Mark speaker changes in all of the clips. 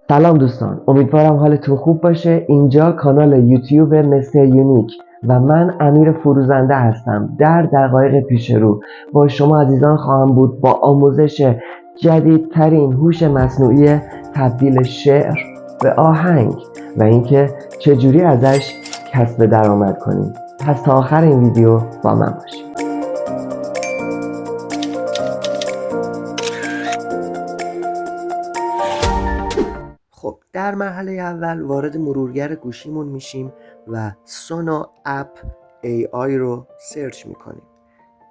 Speaker 1: سلام دوستان، امیدوارم حالتون خوب باشه. اینجا کانال یوتیوب مستر یونیک و من امیر فروزنده هستم. در دقایق پیش رو با شما عزیزان خواهم بود با آموزش جدیدترین هوش مصنوعی تبدیل شعر به آهنگ و اینکه چجوری ازش کسب درآمد کنیم. پس تا آخر این ویدیو با من باشید. خب در مرحله اول وارد مرورگر گوشیمون میشیم و سونا اپ AI رو سرچ میکنیم.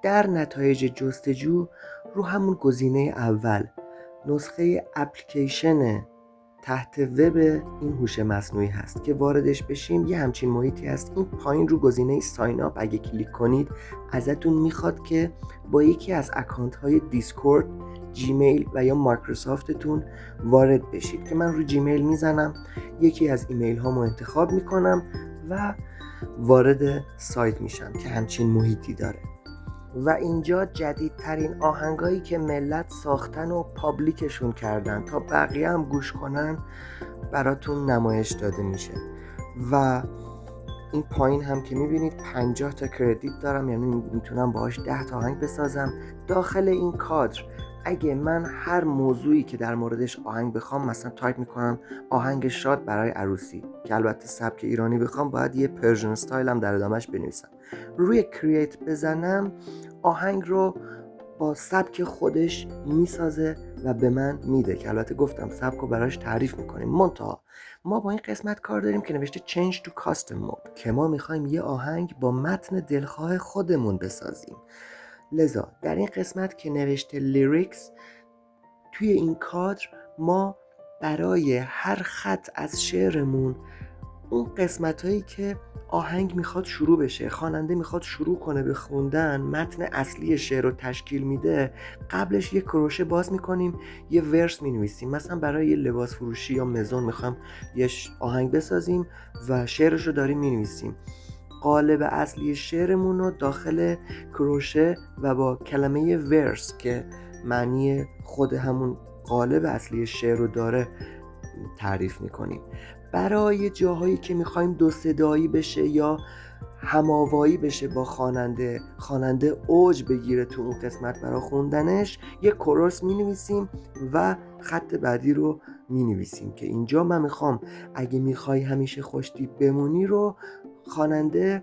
Speaker 1: در نتایج جستجو رو همون گزینه اول نسخه اپلیکیشن تحت وب این هوش مصنوعی هست که واردش بشیم یه همچین محیطی هست. این پایین رو گزینه ساین اپ اگه کلیک کنید ازتون میخواد که با یکی از اکانت های دیسکورد، جیمیل و یا مایکروسافتتون وارد بشید که من رو جیمیل میزنم، یکی از ایمیل هامو انتخاب میکنم و وارد سایت میشم که همچین محیطی داره و اینجا جدیدترین آهنگایی که ملت ساختن و پابلیکشون کردن تا بقیه هم گوش کنن براتون نمایش داده میشه. و این پایین هم که میبینید 50 تا کردیت دارم، یعنی میتونم باهاش 10 تا آهنگ بسازم. داخل این کادر اگه من هر موضوعی که در موردش آهنگ بخوام، مثلا تایپ میکنم آهنگ شاد برای عروسی که البته سبک ایرانی بخوام باید یه پرژن استایل هم در ادامهش بنویسم، روی کرییت بزنم آهنگ رو با سبک خودش میسازه و به من میده که البته گفتم سبک رو براش تعریف میکنیم. منتها ما با این قسمت کار داریم که نوشته change to custom mode که ما میخوایم یه آهنگ با متن دلخواه خودمون بسازیم. لذا در این قسمت که نوشته لیریکس، توی این کادر ما برای هر خط از شعرمون اون قسمت هایی که آهنگ میخواد شروع بشه، خواننده میخواد شروع کنه به خوندن، متن اصلی شعر رو تشکیل میده، قبلش یه کروشه باز میکنیم، یه ورس مینویسیم. مثلا برای یه لباس فروشی یا مزون میخوام یه آهنگ بسازیم و شعرش رو داریم مینویسیم، قالب اصلی شعرمون رو داخل کروشه و با کلمه ورس که معنی خود همون قالب اصلی شعر رو داره تعریف میکنیم. برای جاهایی که میخوایم دو صدایی بشه یا هماوایی بشه با خواننده اوج بگیره تو اون قسمت برای خوندنش، یه کورس مینویسیم و خط بعدی رو مینویسیم که اینجا من میخوام اگه میخوای همیشه خوشتیپ بمونی رو خواننده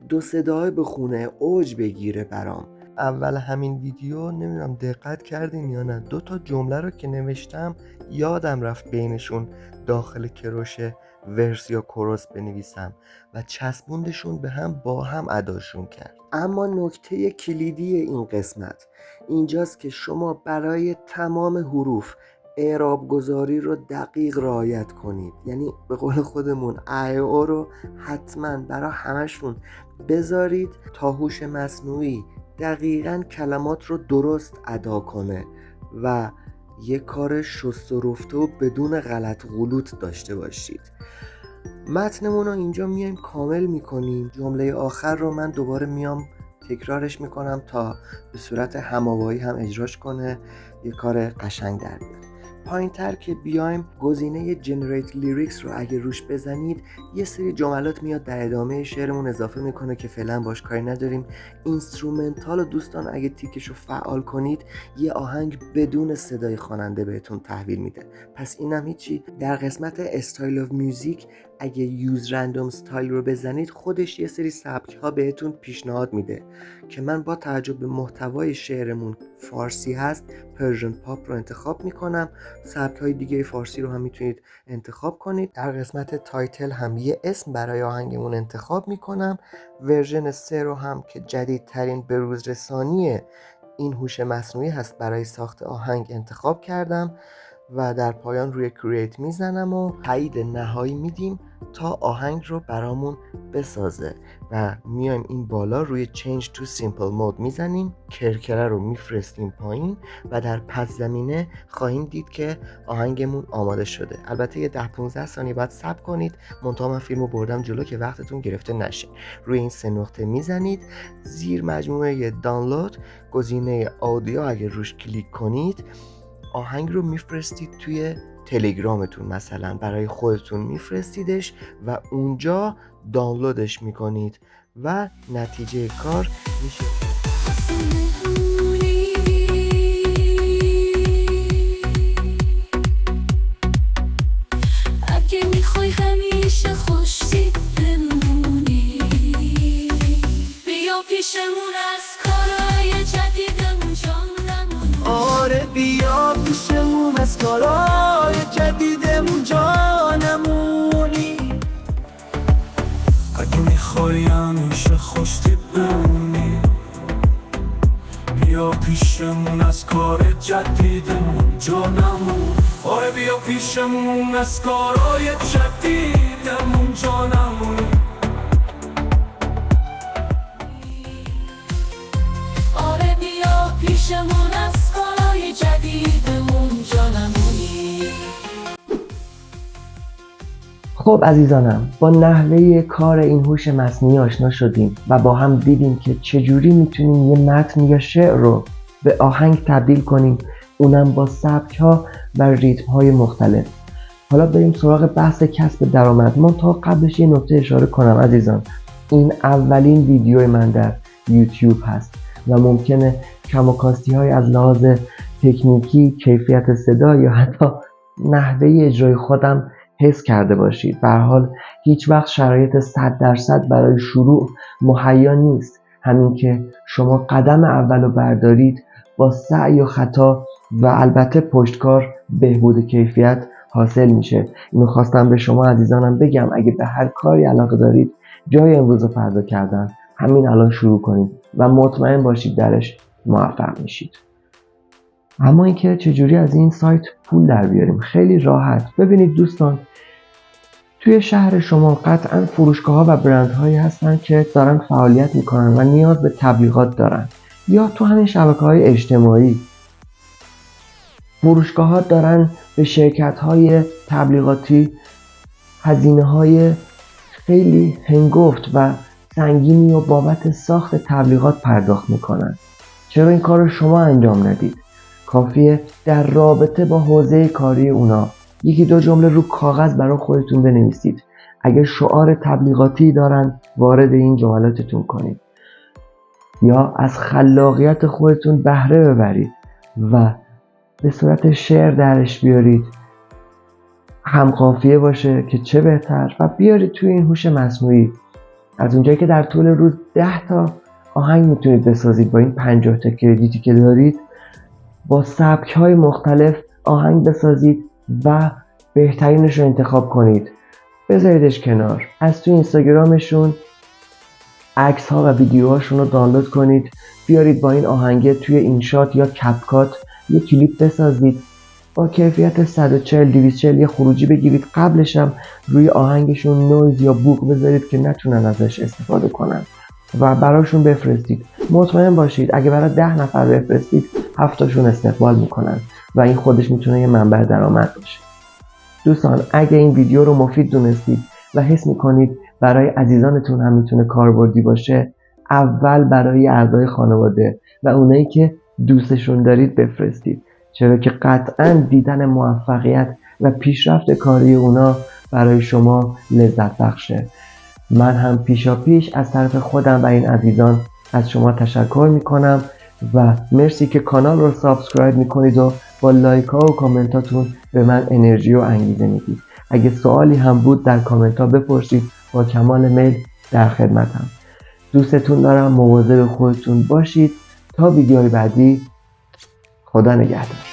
Speaker 1: دو صدای بخونه، اوج بگیره برام. اول همین ویدیو نمیدونم دقت کردین یا نه، 2 تا جمله رو که نوشتم یادم رفت بینشون داخل کروشه ورس یا کورس بنویسم و چسبوندشون به هم، با هم اداشون کرد. اما نکته کلیدی این قسمت اینجاست که شما برای تمام حروف اعراب گذاری رو دقیق رعایت کنید. یعنی به قول خودمون ای او رو حتما برای همشون بذارید تا هوش مصنوعی دقیقاً کلمات رو درست ادا کنه و یه کار شست و رفته و بدون غلط غلوط داشته باشید. متنمون رو اینجا میایم کامل میکنیم. جمله آخر رو من دوباره میام تکرارش میکنم تا به صورت هماوایی هم اجراش کنه، یه کار قشنگ در بیاد. پایین تر که بیایم گزینه جنریت لیریکس رو اگه روش بزنید یه سری جملات میاد در ادامه شعرمون اضافه میکنه که فعلا باش کاری نداریم. اینسترومنتال دوستان اگه تیکش رو فعال کنید یه آهنگ بدون صدای خواننده بهتون تحویل میده. پس اینم هیچی. در قسمت استایل اف میوزیک اگه یوز رندوم استایل رو بزنید خودش یه سری سبک ها بهتون پیشنهاد میده که من با توجه به محتوای شعرمون فارسی هست پرژن پاپ رو انتخاب میکنم. سبک های دیگه فارسی رو هم میتونید انتخاب کنید. در قسمت تایتل هم یه اسم برای آهنگمون انتخاب میکنم. ورژن 3 رو هم که جدیدترین بروز رسانی این هوش مصنوعی هست برای ساخت آهنگ انتخاب کردم و در پایان روی کرییت میزنم و تایید نهایی میدیم تا آهنگ رو برامون بسازه و میایم این بالا روی change to simple mode میزنیم، کرکره رو میفرستیم پایین و در پس زمینه خواهیم دید که آهنگمون آماده شده. البته یه 10-15 ثانیه بعد صبر کنید، منتها من فیلمو بردم جلو که وقتتون گرفته نشه. روی این 3 نقطه میزنید، زیر مجموعه دانلود گزینه آدیو اگه روش کلیک کنید آهنگ رو میفرستید توی تلگرامتون مثلا برای خودتون میفرستیدش و اونجا دانلودش میکنید و نتیجه کار میشه.
Speaker 2: اگه میخوای همیشه خوشی بمونی، بیا پیشمون از کارهای جدیدمون جا نمونی.
Speaker 3: آره بیا پیشمون از کارهای جدیدمون جا نمونی. اگه میخوای همیشه خوشی بمونی، بیا پیشمون از کار جدیدمون جا نمونی. آره بیا پیشمون از کارهای جدیدمون جا نمونی.
Speaker 2: آره بیا پیشمون از کارهای جدیدمون جا نمونی.
Speaker 1: خب عزیزانم، با نحوه کار این هوش مصنوعی آشنا شدیم و با هم دیدیم که چجوری میتونیم یه متن یا شعر رو به آهنگ تبدیل کنیم، اونم با سبک‌ها و ریتم‌های مختلف. حالا بریم سراغ بحث کسب درآمد. من تا قبلش یه نکته اشاره کنم عزیزان، این اولین ویدیو من در یوتیوب هست و ممکنه کم و کاستی‌های از لحاظ تکنیکی، کیفیت صدا یا حتی نحوه اجرای خودم حس کرده باشید. به هر حال هیچ وقت شرایط 100% برای شروع مهیا نیست. همین که شما قدم اولو بردارید، با سعی و خطا و البته پشتکار بهبود کیفیت حاصل میشه. اینو خواستم به شما عزیزانم بگم، اگه به هر کاری علاقه دارید، جای امروز رو فردا کردن، همین الان شروع کنید و مطمئن باشید درش موفق میشید. اما اینکه چجوری از این سایت پول در بیاریم؟ خیلی راحت. ببینید دوستان، توی شهر شما قطعا فروشگاه‌ها و برندهایی هستن که دارن فعالیت میکنن و نیاز به تبلیغات دارن، یا تو همین شبکه‌های اجتماعی فروشگاه‌ها دارن به شرکت‌های تبلیغاتی هزینه‌های خیلی هنگفت و سنگینی و بابت ساخت تبلیغات پرداخت میکنن. چرا این کار رو شما انجام ندید؟ کافیه در رابطه با حوزه کاری اونا یکی دو جمله رو کاغذ برای خودتون بنویسید. اگه شعار تبلیغاتی دارن، وارد این جملاتتون کنید یا از خلاقیت خودتون بهره ببرید و به صورت شعر درش بیارید، هم قافیه باشه که چه بهتر، و بیارید توی این هوش مصنوعی. از اونجایی که در طول روز 10 تا آهنگ میتونید بسازید، با این 50 تا کردیتی که دارید با سبک‌های مختلف آهنگ بسازید و بهترینش رو انتخاب کنید، بذاریدش کنار. از توی اینستاگرامشون عکس ها و ویدیوهاشون رو دانلود کنید، بیارید با این آهنگ توی اینشات یا کپکات یه کلیپ بسازید با کیفیت 140-240، یه خروجی بگیرید، قبلش هم روی آهنگشون نویز یا بوق بذارید که نتونن ازش استفاده کنن و براشون بفرستید. مطمئن باشید اگه برای 10 نفر بفرستید 7 تاشون استقبال میکنن و این خودش میتونه یه منبع درآمد باشه. دوستان، اگه این ویدیو رو مفید دونستید و حس میکنید برای عزیزانتون هم میتونه کاربردی باشه، اول برای اعضای خانواده و اونایی که دوستشون دارید بفرستید، چرا که قطعاً دیدن موفقیت و پیشرفت کاری اونا برای شما لذت بخشه. من هم پیشاپیش از طرف خودم و این عزیزان از شما تشکر میکنم و مرسی که کانال رو سابسکرایب میکنید و با لایک ها و کامنتاتون به من انرژی و انگیزه میدید. اگه سوالی هم بود در کامنت ها بپرسید، با کمال میل در خدمتم. دوستتون دارم، مواظب خودتون باشید. تا ویدیوی بعدی، خدا نگهدار.